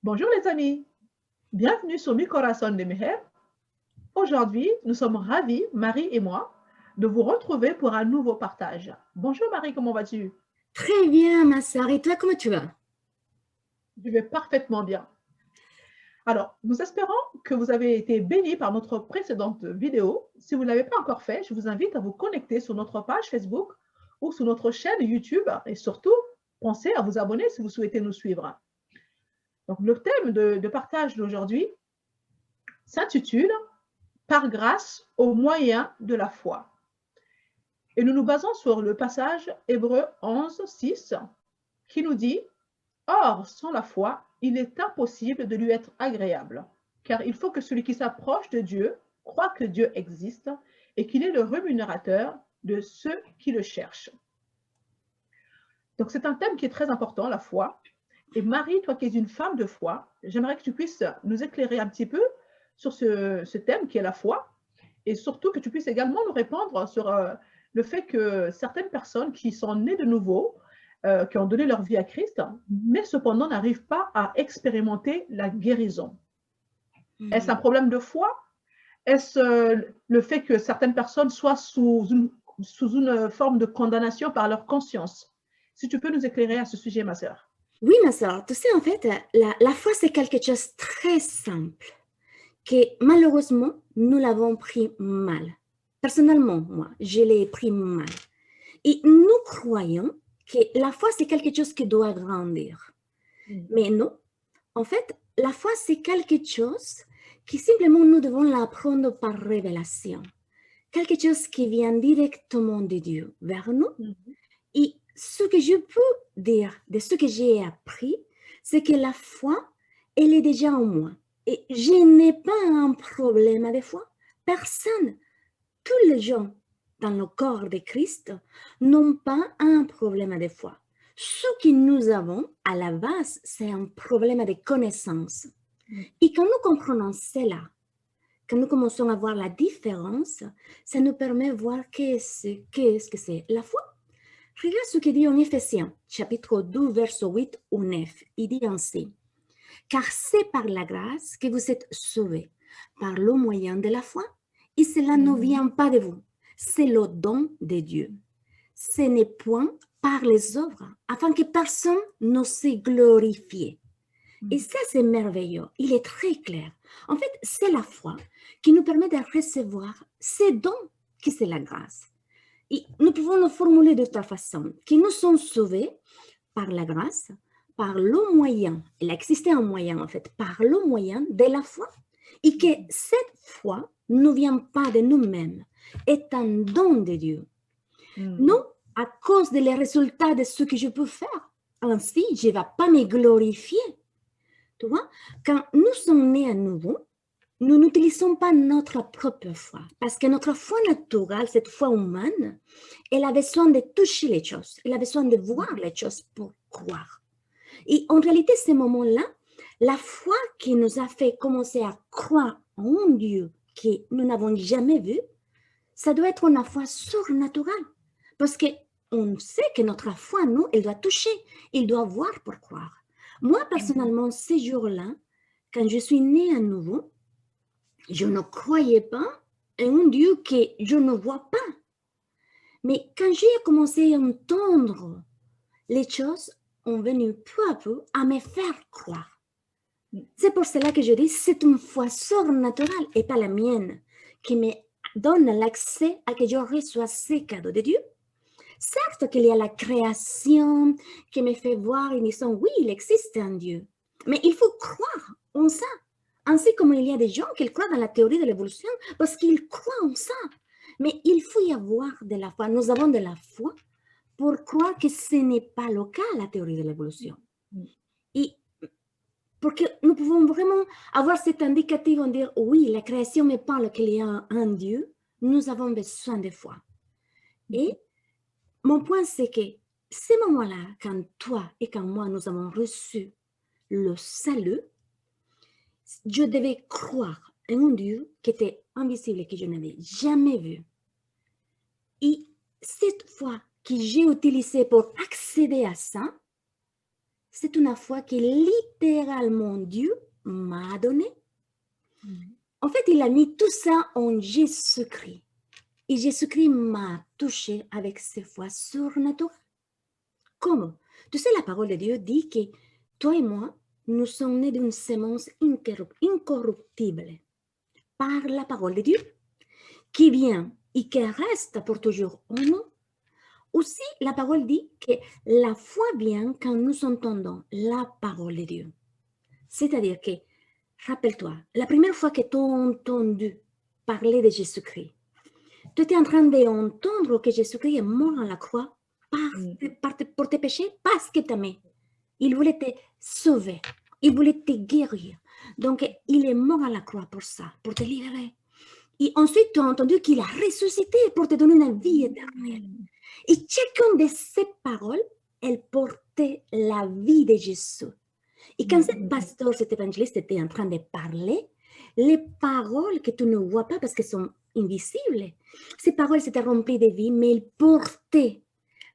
Bonjour les amis, bienvenue sur Mi Corazón de Mujer. Aujourd'hui, nous sommes ravis, Marie et moi, de vous retrouver pour un nouveau partage. Bonjour Marie, comment vas-tu? Très bien, ma sœur. Et toi, comment tu vas? Je vais parfaitement bien. Alors, nous espérons que vous avez été bénis par notre précédente vidéo. Si vous ne l'avez pas encore fait, je vous invite à vous connecter sur notre page Facebook ou sur notre chaîne YouTube et surtout, pensez à vous abonner si vous souhaitez nous suivre. Donc, le thème de partage d'aujourd'hui s'intitule Par grâce au moyen de la foi. Et nous nous basons sur le passage Hébreux 11, 6 qui nous dit Or, sans la foi, il est impossible de lui être agréable, car il faut que celui qui s'approche de Dieu croit que Dieu existe et qu'il est le rémunérateur de ceux qui le cherchent. Donc, c'est un thème qui est très important, la foi. Et Marie, toi qui es une femme de foi, j'aimerais que tu puisses nous éclairer un petit peu sur ce thème qui est la foi, et surtout que tu puisses également nous répondre sur le fait que certaines personnes qui sont nées de nouveau, qui ont donné leur vie à Christ, mais cependant n'arrivent pas à expérimenter la guérison. Est-ce un problème de foi? Est-ce le fait que certaines personnes soient sous une forme de condamnation par leur conscience? Si tu peux nous éclairer à ce sujet, ma sœur. Oui, ma sœur. Tu sais, en fait, la foi, c'est quelque chose de très simple que malheureusement, nous l'avons pris mal. Personnellement, moi, je l'ai pris mal. Et nous croyons que la foi, c'est quelque chose qui doit grandir. Mais non, en fait, la foi, c'est quelque chose qui simplement nous devons l'apprendre par révélation. Quelque chose qui vient directement de Dieu vers nous. Et ce que je peux dire de ce que j'ai appris, c'est que la foi, elle est déjà en moi. Et je n'ai pas un problème avec foi. Personne, tous les gens dans le corps de Christ n'ont pas un problème de foi. Ce que nous avons à la base, c'est un problème de connaissance. Et quand nous comprenons cela, quand nous commençons à voir la différence, ça nous permet de voir qu'est-ce que c'est la foi. Regarde ce qu'il dit en Éphésiens, chapitre 2, verset 8 ou 9. Il dit ainsi, car c'est par la grâce que vous êtes sauvés, par le moyen de la foi, et cela ne vient pas de vous, c'est le don de Dieu. Ce n'est point par les œuvres, afin que personne ne se glorifie. Et ça, c'est merveilleux. Il est très clair. En fait, c'est la foi qui nous permet de recevoir ces dons qui c'est la grâce. Et nous pouvons le formuler de toute façon, que nous sommes sauvés par la grâce, par le moyen, il existe un moyen en fait, par le moyen de la foi. Et que cette foi ne vient pas de nous-mêmes, est un don de Dieu. Non à cause des résultats de ce que je peux faire. Ainsi, je ne vais pas me glorifier. Tu vois, quand nous sommes nés à nouveau, nous n'utilisons pas notre propre foi, parce que notre foi naturelle, cette foi humaine, elle a besoin de toucher les choses, elle a besoin de voir les choses pour croire. Et en réalité, ces moments-là, la foi qui nous a fait commencer à croire en un Dieu que nous n'avons jamais vu, ça doit être une foi surnaturelle, parce qu'on sait que notre foi, nous, elle doit toucher, elle doit voir pour croire. Moi, personnellement, ces jours-là, quand je suis née à nouveau, je ne croyais pas en un Dieu que je ne vois pas. Mais quand j'ai commencé à entendre, les choses ont venu peu à peu à me faire croire. C'est pour cela que je dis, c'est une foi surnaturelle et pas la mienne qui me donne l'accès à que je reçois ces cadeaux de Dieu. Certes qu'il y a la création qui me fait voir et me dit, oui, il existe un Dieu. Mais il faut croire en ça. Ainsi comme il y a des gens qui croient dans la théorie de l'évolution parce qu'ils croient en ça. Mais il faut y avoir de la foi. Nous avons de la foi pour croire que ce n'est pas le cas, la théorie de l'évolution. Et pour que nous pouvons vraiment avoir cet indicatif en dire, oui, la création me parle qu'il y a un Dieu, nous avons besoin de foi. Et mon point, c'est que ces moments-là, quand toi et quand moi, nous avons reçu le salut, je devais croire en un Dieu qui était invisible et que je n'avais jamais vu. Et cette foi que j'ai utilisée pour accéder à ça, c'est une foi que littéralement Dieu m'a donnée. En fait, il a mis tout ça en Jésus-Christ. Et Jésus-Christ m'a touché avec ses foi surnaturelles. Comment? Tu sais, la parole de Dieu dit que toi et moi, nous sommes nés d'une sémence incorruptible par la parole de Dieu, qui vient et qui reste pour toujours en nous. Aussi, la parole dit que la foi vient quand nous entendons la parole de Dieu. C'est-à-dire que, rappelle-toi, la première fois que tu as entendu parler de Jésus-Christ, tu étais en train d'entendre que Jésus-Christ est mort à la croix pour tes péchés parce qu'il t'aimait. Il voulait te sauver. Il voulait te guérir. Donc, il est mort à la croix pour ça, pour te libérer. Et ensuite, tu as entendu qu'il a ressuscité pour te donner une vie éternelle. Et chacune de ces paroles, elle portait la vie de Jésus. Et quand ce pasteur, cet évangéliste était en train de parler, les paroles que tu ne vois pas parce qu'elles sont invisibles, ces paroles s'étaient remplies de vie, mais elles portaient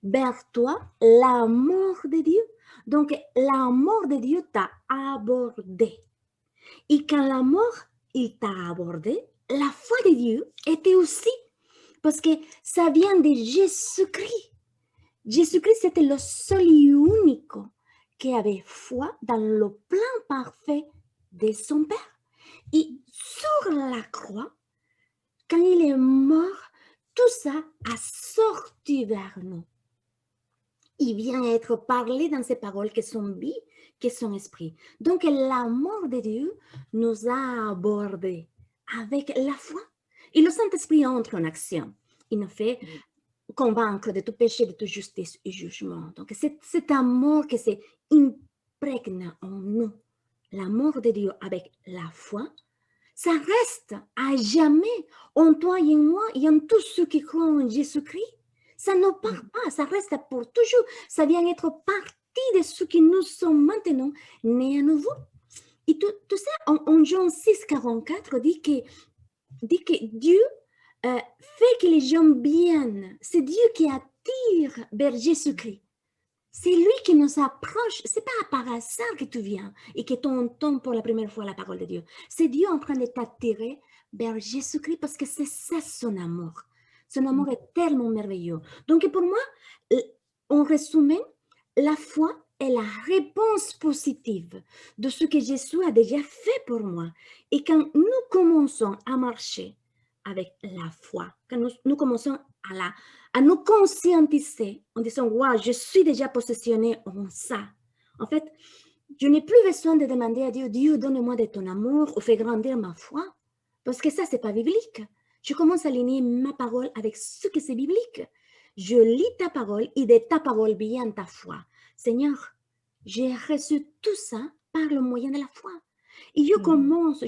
vers toi l'amour de Dieu. Donc, l'amour de Dieu t'a abordé. Et quand l'amour, il t'a abordé, la foi de Dieu était aussi, parce que ça vient de Jésus-Christ. Jésus-Christ, c'était le seul et unique qui avait foi dans le plan parfait de son Père. Et sur la croix, quand il est mort, tout ça a sorti vers nous. Il vient être parlé dans ces paroles qui sont vie, qui sont esprit. Donc, l'amour de Dieu nous a abordés avec la foi. Et le Saint-Esprit entre en action. Il nous fait convaincre de tout péché, de toute justice et jugement. Donc, c'est cet amour qui s'imprègne en nous. L'amour de Dieu avec la foi, ça reste à jamais en toi et en moi et en tous ceux qui croient en Jésus-Christ. Ça ne part pas, ça reste pour toujours. Ça vient être partie de ce que nous sommes maintenant nés à nouveau. Et tout ça, en Jean 6, 44, dit que Dieu fait que les gens viennent. C'est Dieu qui attire vers Jésus-Christ. C'est lui qui nous approche. Ce n'est pas par hasard que tu viens et que tu entends pour la première fois la parole de Dieu. C'est Dieu en train de t'attirer vers Jésus-Christ parce que c'est ça son amour. Son amour est tellement merveilleux. Donc pour moi, en résumé, la foi est la réponse positive de ce que Jésus a déjà fait pour moi. Et quand nous commençons à marcher avec la foi, quand nous commençons à nous conscientiser en disant, wow, je suis déjà positionnée en ça. En fait, je n'ai plus besoin de demander à Dieu, Dieu, donne-moi de ton amour ou fais grandir ma foi. Parce que ça, ce n'est pas biblique. Je commence à aligner ma parole avec ce que c'est biblique. Je lis ta parole et de ta parole vient ta foi. Seigneur, j'ai reçu tout ça par le moyen de la foi. Et je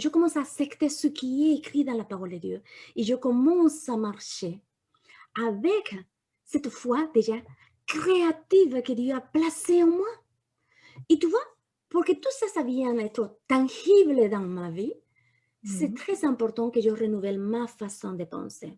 commence à accepter ce qui est écrit dans la parole de Dieu. Et je commence à marcher avec cette foi déjà créative que Dieu a placée en moi. Et tu vois, pour que tout ça, ça vienne être tangible dans ma vie, c'est très important que je renouvelle ma façon de penser.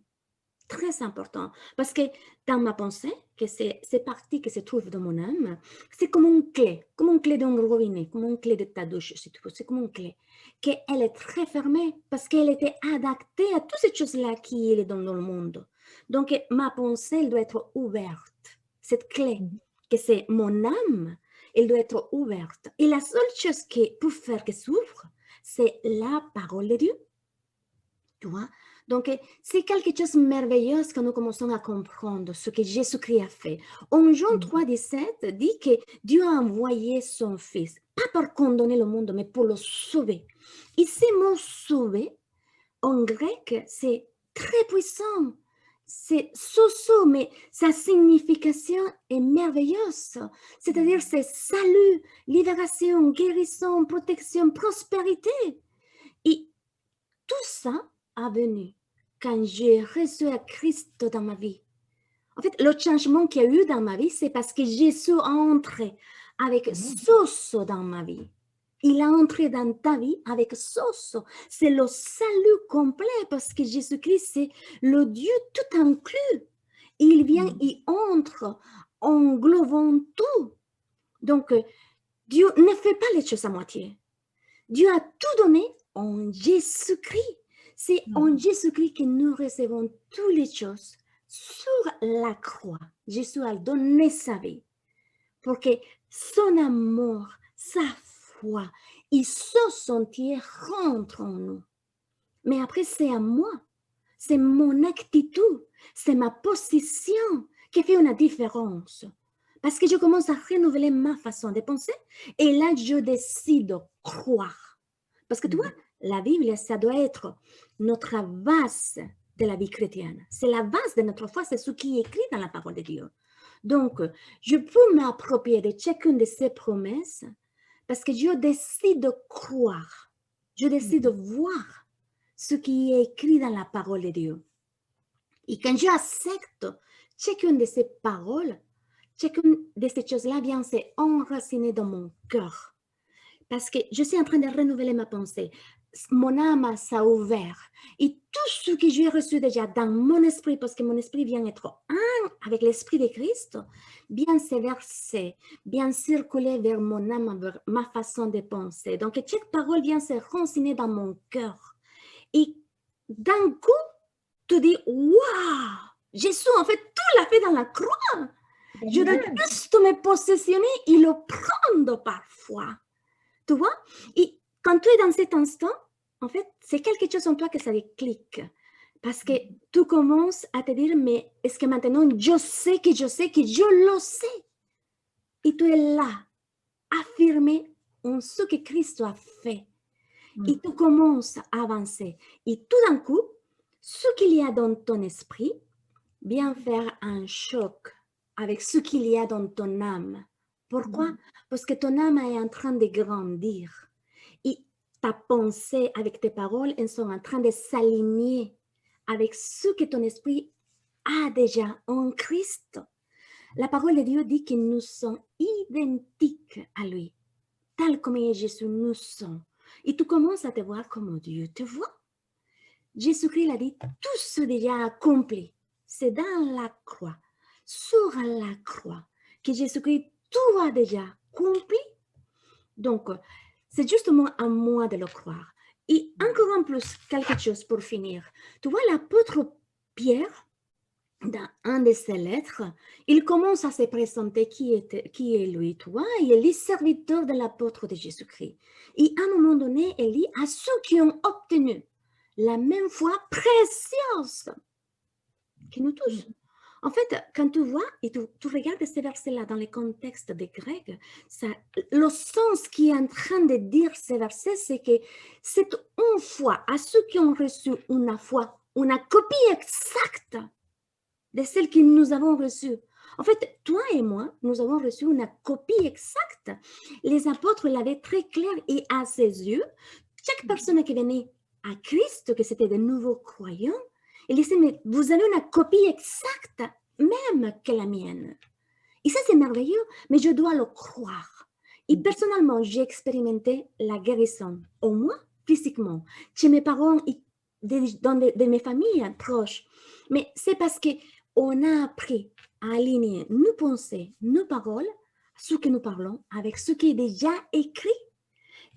Très important. Parce que dans ma pensée, que c'est partie qui se trouve dans mon âme, c'est comme une clé d'un robinet, comme une clé de ta douche, si tu veux. C'est comme une clé. Qu'elle est très fermée parce qu'elle était adaptée à toutes ces choses-là qui sont dans le monde. Donc, ma pensée, elle doit être ouverte. Cette clé, que c'est mon âme, elle doit être ouverte. Et la seule chose qui peut faire qu'elle s'ouvre, c'est la parole de Dieu. Tu vois? Donc, c'est quelque chose de merveilleux quand nous commençons à comprendre ce que Jésus-Christ a fait. En Jean 3, 17, dit que Dieu a envoyé son Fils, pas pour condamner le monde, mais pour le sauver. Et ce mot sauver, en grec, c'est très puissant. C'est so-so, mais sa signification est merveilleuse. C'est-à-dire, c'est salut, libération, guérison, protection, prospérité. Et tout ça a venu quand j'ai reçu Christ dans ma vie. En fait, le changement qu'il y a eu dans ma vie, c'est parce que Jésus a entré avec Soso dans ma vie. Il a entré dans ta vie avec Soso. C'est le salut complet parce que Jésus-Christ, c'est le Dieu tout inclus. Il vient, il entre, englobant tout. Donc, Dieu ne fait pas les choses à moitié. Dieu a tout donné en Jésus-Christ. C'est en Jésus-Christ que nous recevons toutes les choses sur la croix. Jésus a donné sa vie pour que son amour, sa foi et son sentier rentrent en nous. Mais après, c'est à moi. C'est mon attitude, c'est ma position qui fait une différence. Parce que je commence à renouveler ma façon de penser et là, je décide de croire. Parce que tu vois, la Bible, ça doit être notre base de la vie chrétienne. C'est la base de notre foi, c'est ce qui est écrit dans la parole de Dieu. Donc, je peux m'approprier de chacune de ces promesses parce que je décide de croire. Je décide de voir ce qui est écrit dans la parole de Dieu. Et quand j'accepte chacune de ces paroles, chacune de ces choses-là vient s'enraciner dans mon cœur. Parce que je suis en train de renouveler ma pensée. Mon âme s'est ouverte. Et tout ce que j'ai reçu déjà dans mon esprit, parce que mon esprit vient être un avec l'esprit de Christ, vient se verser, vient circuler vers mon âme, vers ma façon de penser. Donc, chaque parole vient se raciner dans mon cœur. Et d'un coup, tu dis, waouh, Jésus, en fait, tout l'a fait dans la croix. Je dois juste me positionner et le prendre parfois. Tu vois? Et quand tu es dans cet instant, en fait, c'est quelque chose en toi que ça déclic. Parce que tu commences à te dire, mais est-ce que maintenant je sais que je le sais? Et tu es là, affirmé en ce que Christ a fait. Et tu commences à avancer. Et tout d'un coup, ce qu'il y a dans ton esprit vient faire un choc avec ce qu'il y a dans ton âme. Pourquoi? Parce que ton âme est en train de grandir. Et ta pensée avec tes paroles, elles sont en train de s'aligner avec ce que ton esprit a déjà en Christ. La parole de Dieu dit que nous sommes identiques à lui. Tel comme Jésus nous sommes. Et tu commences à te voir comme Dieu te voit. Jésus-Christ a dit, tout ce déjà accompli. C'est dans la croix, sur la croix, que Jésus-Christ tout a déjà accompli. Donc, c'est justement à moi de le croire. Et encore en plus, quelque chose pour finir. Tu vois, l'apôtre Pierre, dans un de ses lettres, il commence à se présenter qui est lui, toi, il est le serviteur de l'apôtre de Jésus-Christ. Et à un moment donné, il dit à ceux qui ont obtenu la même foi précieuse que nous tous. En fait, quand tu vois et tu regardes ces versets-là dans le contexte des Grecs, le sens qui est en train de dire ces versets, c'est que c'est une foi à ceux qui ont reçu une foi, une copie exacte de celle que nous avons reçue. En fait, toi et moi, nous avons reçu une copie exacte. Les apôtres l'avaient très clair et à ses yeux, chaque personne qui venait à Christ, que c'était de nouveaux croyants, il disait, mais vous avez une copie exacte, même que la mienne. Et ça, c'est merveilleux, mais je dois le croire. Et personnellement, j'ai expérimenté la guérison, au moins physiquement, chez mes parents et dans mes familles proches. Mais c'est parce qu'on a appris à aligner nos pensées, nos paroles, ce que nous parlons, avec ce qui est déjà écrit.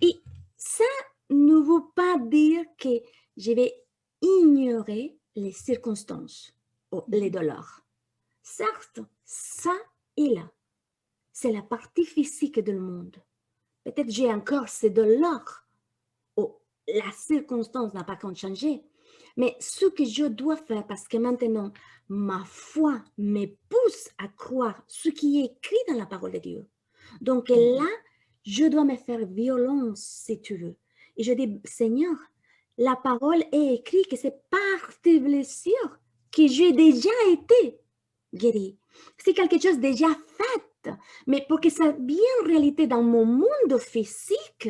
Et ça ne veut pas dire que je vais ignorer les circonstances ou les douleurs. Certes, ça est là. C'est la partie physique du monde. Peut-être j'ai encore ces douleurs ou la circonstance n'a pas changé. Mais ce que je dois faire, parce que maintenant, ma foi me pousse à croire ce qui est écrit dans la parole de Dieu. Donc là, je dois me faire violence, si tu veux. Et je dis, Seigneur, la parole est écrite que c'est par tes blessures que j'ai déjà été guéri. C'est quelque chose déjà fait. Mais pour que ça vienne en réalité dans mon monde physique,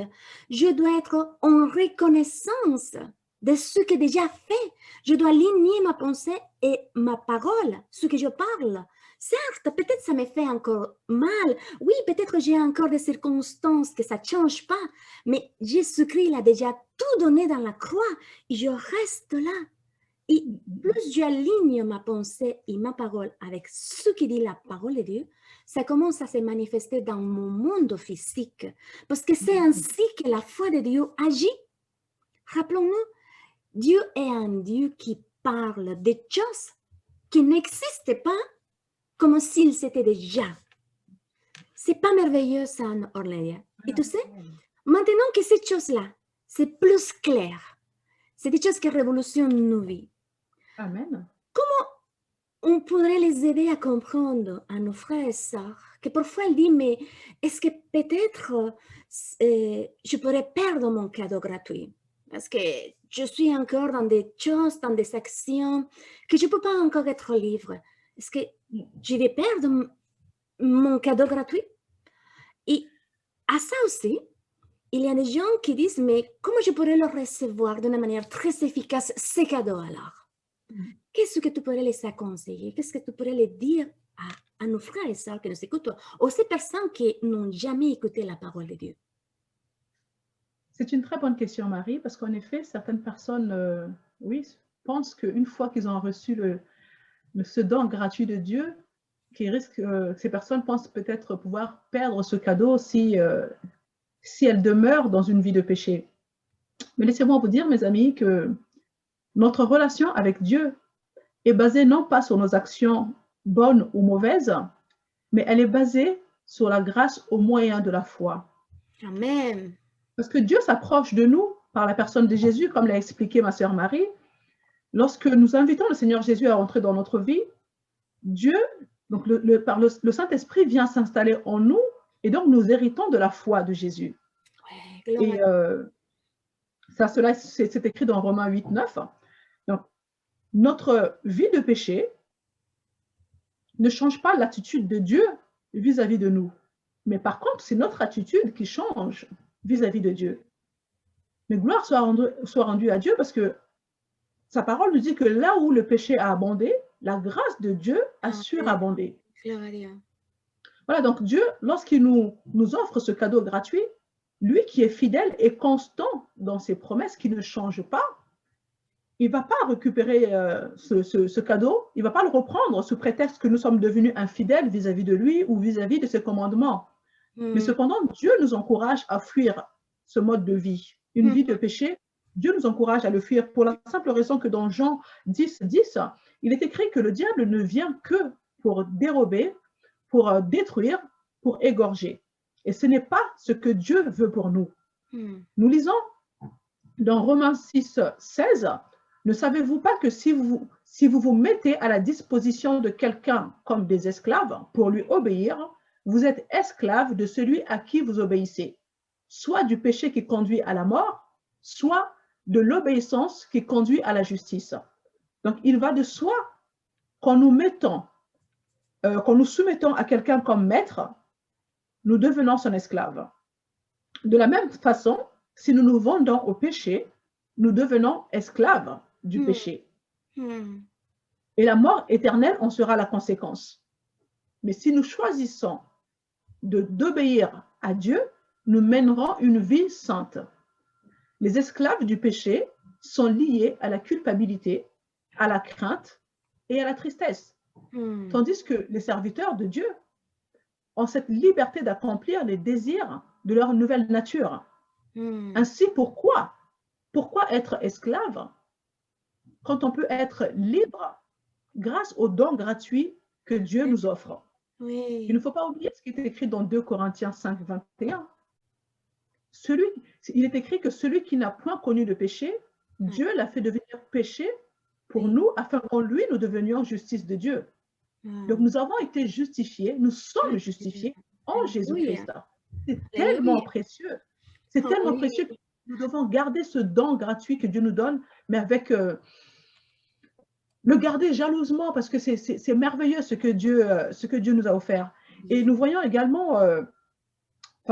je dois être en reconnaissance de ce que déjà fait. Je dois aligner ma pensée et ma parole, ce que je parle. Certes, peut-être ça me fait encore mal. Oui, peut-être j'ai encore des circonstances que ça ne change pas. Mais Jésus-Christ a déjà tout donné dans la croix et je reste là. Et plus j'aligne ma pensée et ma parole avec ce qui dit la parole de Dieu, ça commence à se manifester dans mon monde physique. Parce que c'est ainsi que la foi de Dieu agit. Rappelons-nous, Dieu est un Dieu qui parle des choses qui n'existent pas comme s'ils étaient déjà. C'est pas merveilleux, ça, Orlélia. Et tu sais, maintenant que ces choses-là, c'est plus clair. C'est des choses qui révolutionnent nos vies. Amen. Comment on pourrait les aider à comprendre à nos frères et sœurs que parfois ils disent, mais est-ce que peut-être je pourrais perdre mon cadeau gratuit? Parce que je suis encore dans des choses, dans des actions que je ne peux pas encore être libre. Est-ce que je vais perdre mon cadeau gratuit? Et à ça aussi, il y a des gens qui disent, mais comment je pourrais le recevoir d'une manière très efficace, ces cadeaux alors? Qu'est-ce que tu pourrais les conseiller? Qu'est-ce que tu pourrais les dire à nos frères et sœurs qui nous écoutent, ou ces personnes qui n'ont jamais écouté la parole de Dieu? C'est une très bonne question, Marie, parce qu'en effet, certaines personnes, oui, pensent qu'une fois qu'ils ont reçu ce don gratuit de Dieu, ces personnes pensent peut-être pouvoir perdre ce cadeau si elles demeurent dans une vie de péché. Mais laissez-moi vous dire, mes amis, que notre relation avec Dieu est basée non pas sur nos actions bonnes ou mauvaises, mais elle est basée sur la grâce au moyen de la foi. Amen. Parce que Dieu s'approche de nous par la personne de Jésus, comme l'a expliqué ma sœur Marie. Lorsque nous invitons le Seigneur Jésus à entrer dans notre vie, Dieu, donc le Saint-Esprit vient s'installer en nous, et donc nous héritons de la foi de Jésus. Ouais, et cela, c'est écrit dans Romains 8, 9. Donc, notre vie de péché ne change pas l'attitude de Dieu vis-à-vis de nous. Mais par contre, c'est notre attitude qui change vis-à-vis de Dieu. Mais gloire soit rendue à Dieu, parce que sa parole nous dit que là où le péché a abondé, la grâce de Dieu a surabondé. Voilà, donc Dieu, lorsqu'il nous offre ce cadeau gratuit, lui qui est fidèle et constant dans ses promesses, qui ne changent pas, il ne va pas récupérer ce cadeau, il ne va pas le reprendre sous prétexte que nous sommes devenus infidèles vis-à-vis de lui ou vis-à-vis de ses commandements. Mais cependant, Dieu nous encourage à fuir ce mode de vie. Une vie de péché, Dieu nous encourage à le fuir pour la simple raison que dans Jean 10, 10, il est écrit que le diable ne vient que pour dérober, pour détruire, pour égorger. Et ce n'est pas ce que Dieu veut pour nous. Nous lisons dans Romains 6, 16, « Ne savez-vous pas que si vous vous mettez à la disposition de quelqu'un comme des esclaves pour lui obéir, vous êtes esclaves de celui à qui vous obéissez, soit du péché qui conduit à la mort, soit de l'obéissance qui conduit à la justice. » Donc, il va de soi qu'en nous soumettons à quelqu'un comme maître, nous devenons son esclave. De la même façon, si nous nous vendons au péché, nous devenons esclaves du péché. Et la mort éternelle en sera la conséquence. Mais si nous choisissons d'obéir à Dieu, nous mènerons une vie sainte. Les esclaves du péché sont liés à la culpabilité, à la crainte et à la tristesse. Tandis que les serviteurs de Dieu ont cette liberté d'accomplir les désirs de leur nouvelle nature. Ainsi, pourquoi être esclave quand on peut être libre grâce aux dons gratuits que Dieu nous offre? Il ne faut pas oublier ce qui est écrit dans 2 Corinthiens 5, 21. Il est écrit que celui qui n'a point connu de péché, Dieu l'a fait devenir péché pour nous, afin qu'en lui, nous devenions justice de Dieu. Donc, nous avons été justifiés, nous sommes justifiés en Jésus-Christ. C'est tellement précieux. C'est tellement précieux que nous devons garder ce don gratuit que Dieu nous donne, mais avec le garder jalousement, parce que c'est merveilleux ce que Dieu nous a offert. Et nous voyons également,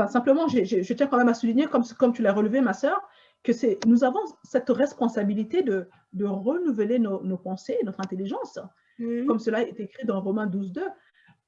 simplement, je tiens quand même à souligner, comme tu l'as relevé, ma sœur, que nous avons cette responsabilité de renouveler nos pensées, notre intelligence, comme cela est écrit dans Romains 12, 2,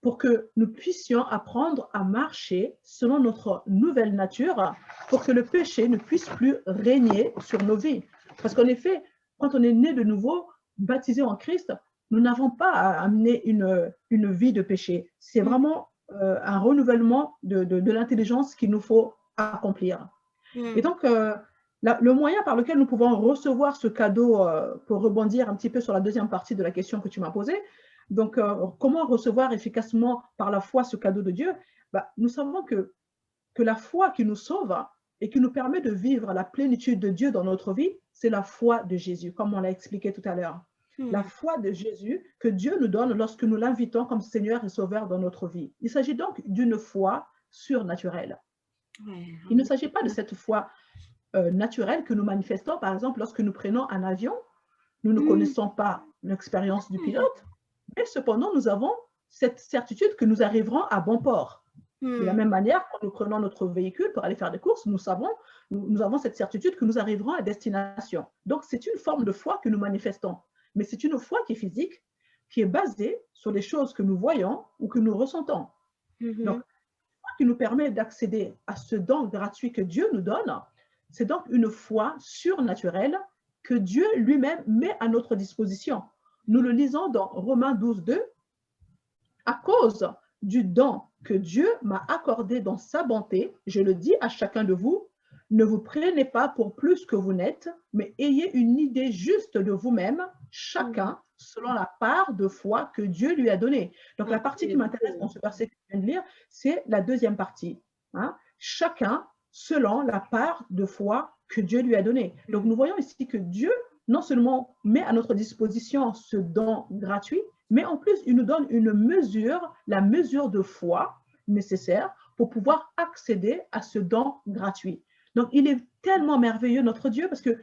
pour que nous puissions apprendre à marcher selon notre nouvelle nature, pour que le péché ne puisse plus régner sur nos vies. Parce qu'en effet, quand on est né de nouveau, baptisés en Christ, nous n'avons pas à amener une vie de péché. C'est vraiment un renouvellement de l'intelligence qu'il nous faut accomplir. Et donc, le moyen par lequel nous pouvons recevoir ce cadeau, pour rebondir un petit peu sur la deuxième partie de la question que tu m'as posée, donc comment recevoir efficacement par la foi ce cadeau de Dieu? Nous savons que la foi qui nous sauve et qui nous permet de vivre la plénitude de Dieu dans notre vie, c'est la foi de Jésus, comme on l'a expliqué tout à l'heure. La foi de Jésus que Dieu nous donne lorsque nous l'invitons comme Seigneur et Sauveur dans notre vie. Il s'agit donc d'une foi surnaturelle. Il ne s'agit pas de cette foi naturelle que nous manifestons, par exemple, lorsque nous prenons un avion. Nous ne connaissons pas l'expérience du pilote, mais cependant, nous avons cette certitude que nous arriverons à bon port. De la même manière, quand nous prenons notre véhicule pour aller faire des courses, nous avons cette certitude que nous arriverons à destination. Donc, c'est une forme de foi que nous manifestons. Mais c'est une foi qui est physique, qui est basée sur les choses que nous voyons ou que nous ressentons. Donc, qui nous permet d'accéder à ce don gratuit que Dieu nous donne, c'est donc une foi surnaturelle que Dieu lui-même met à notre disposition. Nous le lisons dans Romains 12:2. À cause du don que Dieu m'a accordé dans sa bonté, je le dis à chacun de vous, ne vous prenez pas pour plus que vous n'êtes, mais ayez une idée juste de vous-même, chacun selon la part de foi que Dieu lui a donnée. Donc la partie qui m'intéresse dans ce verset que je viens de lire, c'est la deuxième partie. Chacun selon la part de foi que Dieu lui a donnée. Donc nous voyons ici que Dieu non seulement met à notre disposition ce don gratuit, mais en plus, il nous donne une mesure, la mesure de foi nécessaire pour pouvoir accéder à ce don gratuit. Donc, il est tellement merveilleux, notre Dieu, parce que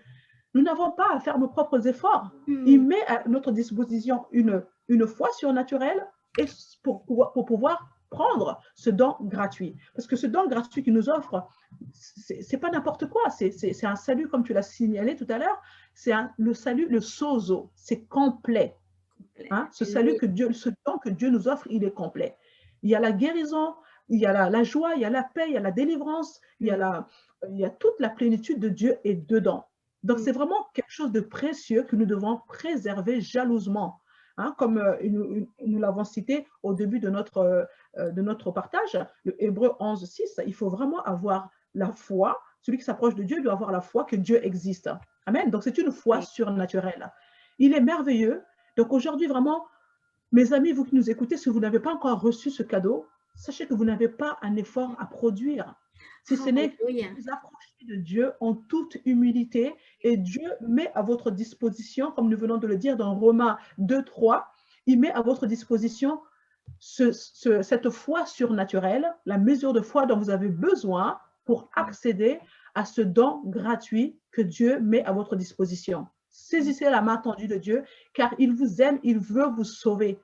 nous n'avons pas à faire nos propres efforts. Il met à notre disposition une foi surnaturelle et pour pouvoir prendre ce don gratuit. Parce que ce don gratuit qu'il nous offre, c'est pas n'importe quoi. C'est un salut, comme tu l'as signalé tout à l'heure, c'est le salut, le sozo, c'est complet. Ce salut ce don que Dieu nous offre, il est complet. Il y a la guérison, il y a la joie, il y a la paix, il y a la délivrance, il y a toute la plénitude de Dieu est dedans. Donc, c'est vraiment quelque chose de précieux que nous devons préserver jalousement. Comme nous l'avons cité au début de notre partage, le Hébreu 11:6, il faut vraiment avoir la foi. Celui qui s'approche de Dieu doit avoir la foi que Dieu existe. Amen. Donc, c'est une foi surnaturelle. Il est merveilleux. Donc aujourd'hui, vraiment, mes amis, vous qui nous écoutez, si vous n'avez pas encore reçu ce cadeau, sachez que vous n'avez pas un effort à produire. Si ce n'est que vous approcher de Dieu en toute humilité, et Dieu met à votre disposition, comme nous venons de le dire dans Romains 2:3, il met à votre disposition cette foi surnaturelle, la mesure de foi dont vous avez besoin pour accéder à ce don gratuit que Dieu met à votre disposition. Saisissez la main tendue de Dieu, car il vous aime, il veut vous sauver.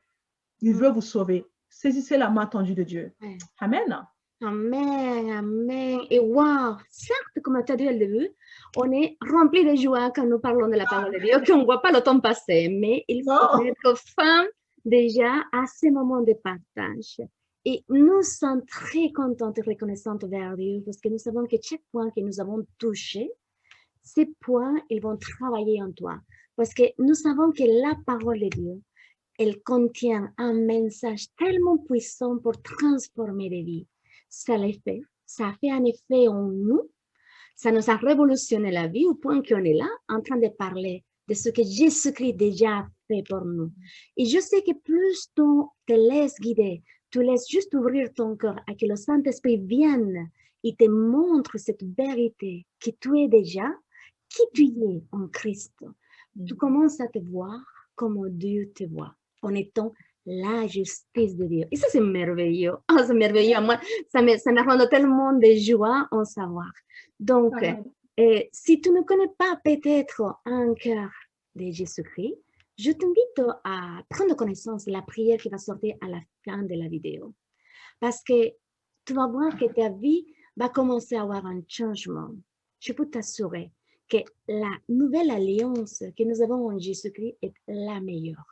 Il veut vous sauver. Saisissez la main tendue de Dieu. Amen. Amen, amen. Et wow, certes, comme tu as dit au début, on est rempli de joie quand nous parlons de la parole de Dieu, qu'on ne voit pas le temps passer, mais il faut être fin déjà à ces moments de partage. Et nous sommes très contentes et reconnaissantes vers Dieu parce que nous savons que chaque point que nous avons touché, ces points, ils vont travailler en toi. Parce que nous savons que la parole de Dieu, elle contient un message tellement puissant pour transformer les vies. Ça l'a fait. Ça a fait un effet en nous. Ça nous a révolutionné la vie au point qu'on est là en train de parler de ce que Jésus-Christ déjà a fait pour nous. Et je sais que plus tu te laisses guider, tu laisses juste ouvrir ton cœur à que le Saint-Esprit vienne et te montre cette vérité que tu es déjà, qui tu es en Christ. Tu commences à te voir comme Dieu te voit, en étant la justice de Dieu. Et ça, c'est merveilleux. Oh, c'est merveilleux. Moi, ça me rend tellement de joie en savoir. Donc, si tu ne connais pas peut-être un cœur de Jésus-Christ, je t'invite à prendre connaissance de la prière qui va sortir à la fin de la vidéo. Parce que tu vas voir que ta vie va commencer à avoir un changement. Je peux t'assurer que la nouvelle alliance que nous avons en Jésus-Christ est la meilleure.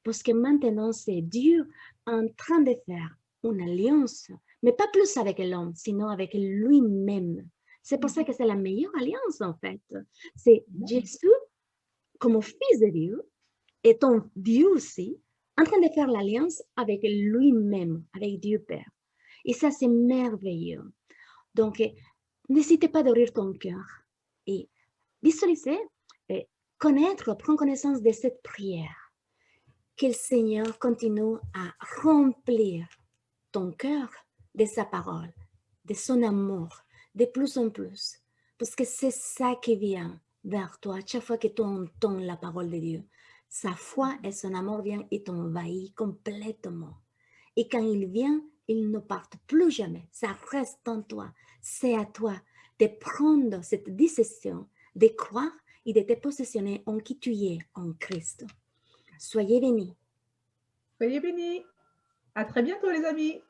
Parce que maintenant, c'est Dieu en train de faire une alliance, mais pas plus avec l'homme, sinon avec lui-même. C'est pour ça que c'est la meilleure alliance, en fait. C'est Jésus, comme fils de Dieu, et ton Dieu aussi, en train de faire l'alliance avec lui-même, avec Dieu Père. Et ça, c'est merveilleux. Donc, n'hésitez pas d'ouvrir ton cœur et visualiser, connaître, prendre connaissance de cette prière. Que le Seigneur continue à remplir ton cœur de sa parole, de son amour, de plus en plus. Parce que c'est ça qui vient vers toi chaque fois que tu entends la parole de Dieu. Sa foi et son amour viennent et t'envahissent complètement. Et quand il vient, il ne part plus jamais. Ça reste en toi. C'est à toi de prendre cette décision, de croire et de te positionner en qui tu es en Christ. Soyez bénis. Soyez bénis. À très bientôt, les amis.